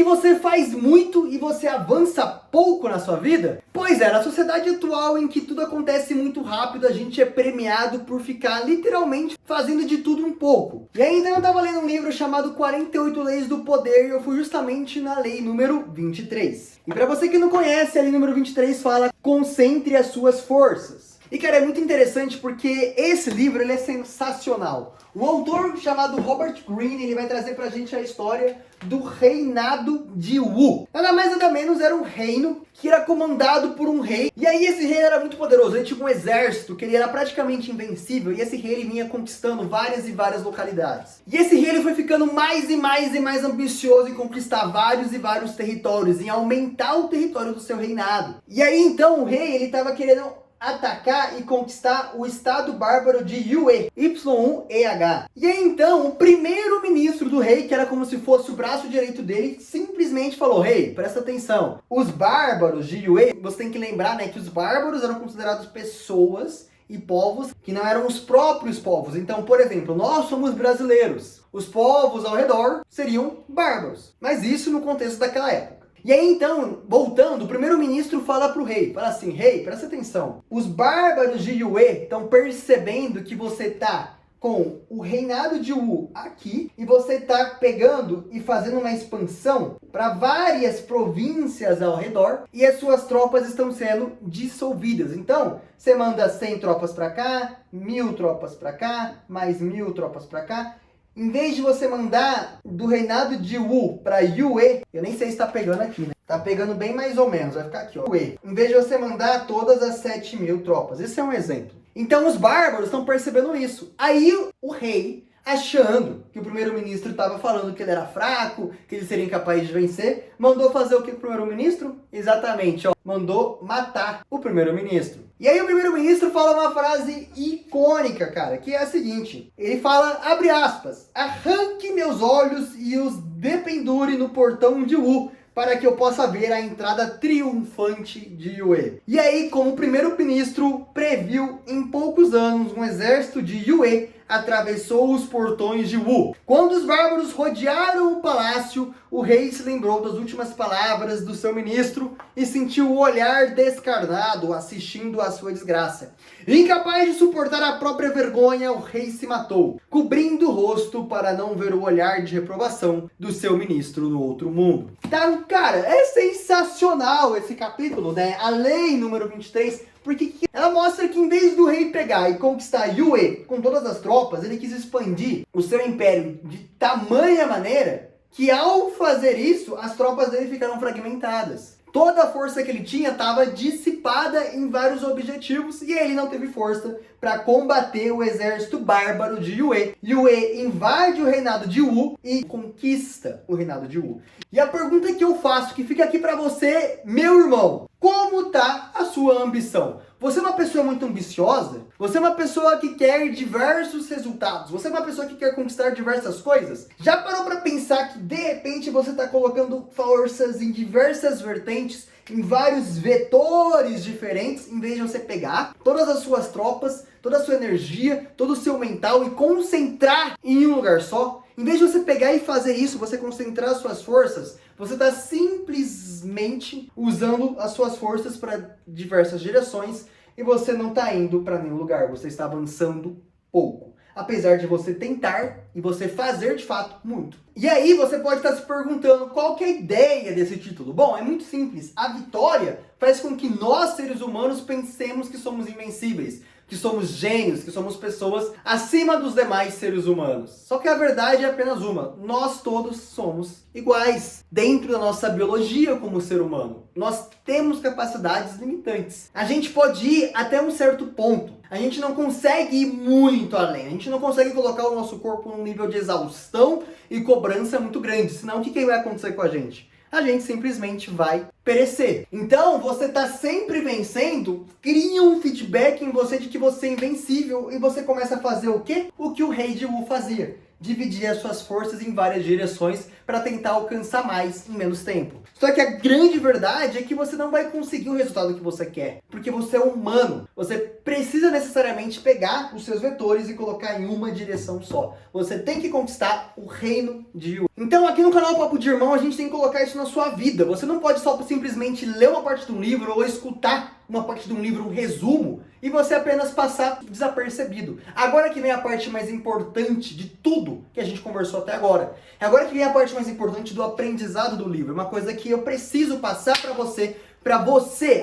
você faz muito e você avança pouco na sua vida? Pois é, na sociedade atual em que tudo acontece muito rápido, a gente é premiado por ficar literalmente fazendo de tudo um pouco. E ainda eu estava lendo um livro chamado 48 Leis do Poder e eu fui justamente na lei número 23. E para você que não conhece, a lei número 23 fala: concentre as suas forças. E cara, é muito interessante porque esse livro ele é sensacional. O autor chamado Robert Greene, ele vai trazer pra gente a história do reinado de Wu. Nada mais nada menos era um reino que era comandado por um rei. E aí esse rei era muito poderoso, ele tinha um exército que ele era praticamente invencível. E esse rei ele vinha conquistando várias e várias localidades. E esse rei ele foi ficando mais e mais e mais ambicioso em conquistar vários e vários territórios, em aumentar o território do seu reinado. E aí então o rei ele estava querendo atacar e conquistar o estado bárbaro de Yue, Y-U-E-H. E aí então, o primeiro ministro do rei, que era como se fosse o braço direito dele, simplesmente falou: rei, presta atenção, os bárbaros de Yue, você tem que lembrar, né, que os bárbaros eram considerados pessoas e povos que não eram os próprios povos. Então, por exemplo, nós somos brasileiros, os povos ao redor seriam bárbaros, mas isso no contexto daquela época. E aí então, voltando, o primeiro-ministro fala pro rei, fala assim: rei, presta atenção, os bárbaros de Yue estão percebendo que você tá com o reinado de Wu aqui, e você tá pegando e fazendo uma expansão para várias províncias ao redor, e as suas tropas estão sendo dissolvidas. Então, você manda 100 tropas para cá, 1000 tropas para cá, mais 1000 tropas para cá. Em vez de você mandar do reinado de Wu para Yue, eu nem sei se tá pegando aqui, né? Tá pegando bem mais ou menos, vai ficar aqui, ó. Yue. Em vez de você mandar todas as 7000 tropas. Esse é um exemplo. Então os bárbaros estão percebendo isso. Aí o rei, achando que o primeiro-ministro estava falando que ele era fraco, que ele seria incapaz de vencer, mandou fazer o que o primeiro-ministro? Exatamente, ó. Mandou matar o primeiro-ministro. E aí o primeiro-ministro fala uma frase icônica, cara, que é a seguinte. Ele fala, abre aspas, arranque meus olhos e os dependure no portão de Wu, para que eu possa ver a entrada triunfante de Yue. E aí, como o primeiro-ministro previu, em poucos anos, um exército de Yue atravessou os portões de Wu. Quando os bárbaros rodearam o palácio, o rei se lembrou das últimas palavras do seu ministro e sentiu o olhar descarnado assistindo à sua desgraça. Incapaz de suportar a própria vergonha, o rei se matou, cobrindo o rosto para não ver o olhar de reprovação do seu ministro no outro mundo. Então, cara, é sensacional esse capítulo, né? A lei número 23, porque ela mostra que em vez do rei pegar e conquistar Yue com todas as tropas, ele quis expandir o seu império de tamanha maneira que ao fazer isso, as tropas dele ficaram fragmentadas. Toda a força que ele tinha estava dissipada em vários objetivos e ele não teve força para combater o exército bárbaro de Yue. Yue invade o reinado de Wu e conquista o reinado de Wu. E a pergunta que eu faço, que fica aqui para você, meu irmão, como tá a sua ambição? Você é uma pessoa muito ambiciosa? Você é uma pessoa que quer diversos resultados? Você é uma pessoa que quer conquistar diversas coisas? Já parou para pensar que de repente você está colocando forças em diversas vertentes, em vários vetores diferentes, em vez de você pegar todas as suas tropas, toda a sua energia, todo o seu mental e concentrar em um lugar só? Em vez de você pegar e fazer isso, você concentrar as suas forças, você está simplesmente usando as suas forças para diversas direções e você não está indo para nenhum lugar, você está avançando pouco. Apesar de você tentar e você fazer de fato muito. E aí você pode estar se perguntando qual que é a ideia desse título. Bom, é muito simples. A vitória faz com que nós, seres humanos, pensemos que somos invencíveis, que somos gênios, que somos pessoas acima dos demais seres humanos. Só que a verdade é apenas uma. Nós todos somos iguais. Dentro da nossa biologia como ser humano, nós temos capacidades limitantes. A gente pode ir até um certo ponto. A gente não consegue ir muito além. A gente não consegue colocar o nosso corpo num nível de exaustão e cobrança muito grande. Senão, o que vai acontecer com a gente? A gente simplesmente vai perecer. Então, você tá sempre vencendo, cria um feedback em você de que você é invencível e você começa a fazer o quê? O que o rei de Wu fazia. Dividir as suas forças em várias direções para tentar alcançar mais em menos tempo. Só que a grande verdade é que você não vai conseguir o resultado que você quer, porque você é humano. Você precisa necessariamente pegar os seus vetores e colocar em uma direção só. Você tem que conquistar o reino de Yu. Então aqui no canal Papo de Irmão a gente tem que colocar isso na sua vida. Você não pode só simplesmente ler uma parte de um livro ou escutar uma parte de um livro, um resumo, e você apenas passar desapercebido. Agora que vem a parte mais importante de tudo que a gente conversou até agora. Agora que vem a parte mais importante do aprendizado do livro. Uma coisa que eu preciso passar para você,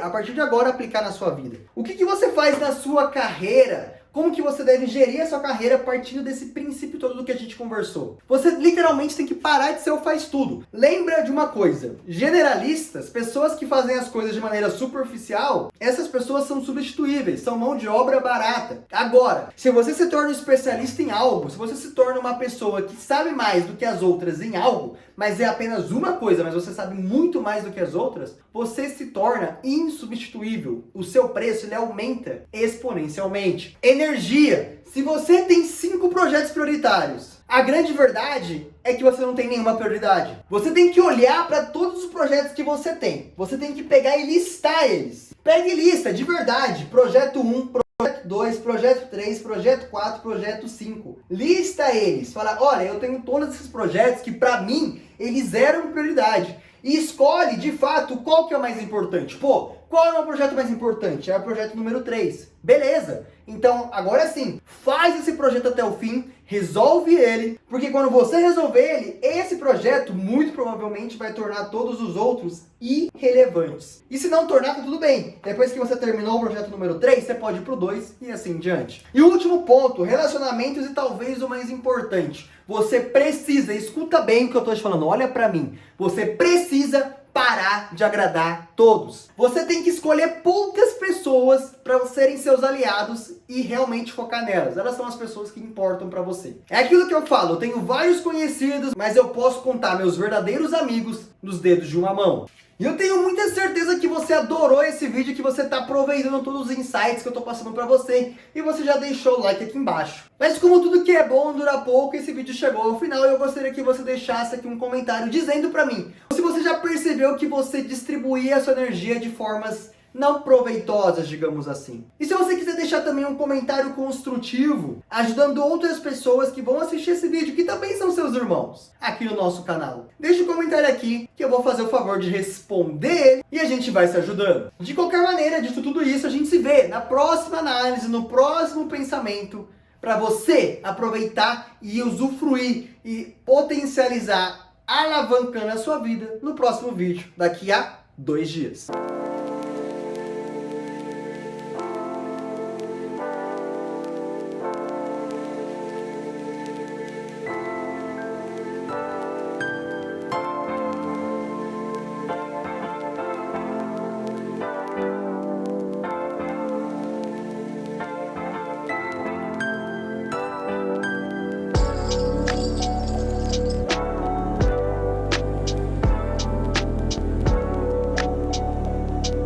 a partir de agora, aplicar na sua vida. O que você faz na sua carreira? Como que você deve gerir a sua carreira partindo desse princípio todo do que a gente conversou? Você literalmente tem que parar de ser o faz tudo. Lembra de uma coisa, generalistas, pessoas que fazem as coisas de maneira superficial, essas pessoas são substituíveis, são mão de obra barata. Agora, se você se torna um especialista em algo, se você se torna uma pessoa que sabe mais do que as outras em algo, mas é apenas uma coisa, mas você sabe muito mais do que as outras, você se torna insubstituível. O seu preço ele aumenta exponencialmente. Energia. Se você tem 5 projetos prioritários, a grande verdade é que você não tem nenhuma prioridade. Você tem que olhar para todos os projetos que você tem. Você tem que pegar e listar eles. Pegue e lista, de verdade. Projeto 1, Projeto 2, Projeto 3, Projeto 4, Projeto 5. Lista eles. Fala, olha, eu tenho todos esses projetos que pra mim, eles eram prioridade. E escolhe, de fato, qual que é o mais importante. Pô, qual é o projeto mais importante? É o projeto número 3. Beleza. Então, agora sim, faz esse projeto até o fim, resolve ele, porque quando você resolver ele, esse projeto muito provavelmente vai tornar todos os outros irrelevantes. E se não tornar, tá tudo bem. Depois que você terminou o projeto número 3, você pode ir pro 2 e assim em diante. E o último ponto, relacionamentos e talvez o mais importante. Você precisa, escuta bem o que eu tô te falando, olha pra mim. Você precisa parar de agradar todos. Você tem que escolher poucas pessoas para serem seus aliados e realmente focar nelas. Elas são as pessoas que importam para você. É aquilo que eu falo, eu tenho vários conhecidos, mas eu posso contar meus verdadeiros amigos nos dedos de uma mão. E eu tenho muita certeza que você adorou esse vídeo, que você está aproveitando todos os insights que eu estou passando para você, e você já deixou o like aqui embaixo. Mas como tudo que é bom dura pouco, esse vídeo chegou ao final e eu gostaria que você deixasse aqui um comentário dizendo para mim se você já percebeu que você distribuía a sua energia de formas não proveitosas, digamos assim. E se você quiser deixar também um comentário construtivo, ajudando outras pessoas que vão assistir esse vídeo, que também são seus irmãos, aqui no nosso canal, deixa um comentário aqui, que eu vou fazer o favor de responder ele, e a gente vai se ajudando. De qualquer maneira, dito tudo isso, a gente se vê na próxima análise, no próximo pensamento, para você aproveitar e usufruir e potencializar, alavancando a sua vida no próximo vídeo, daqui a 2 dias.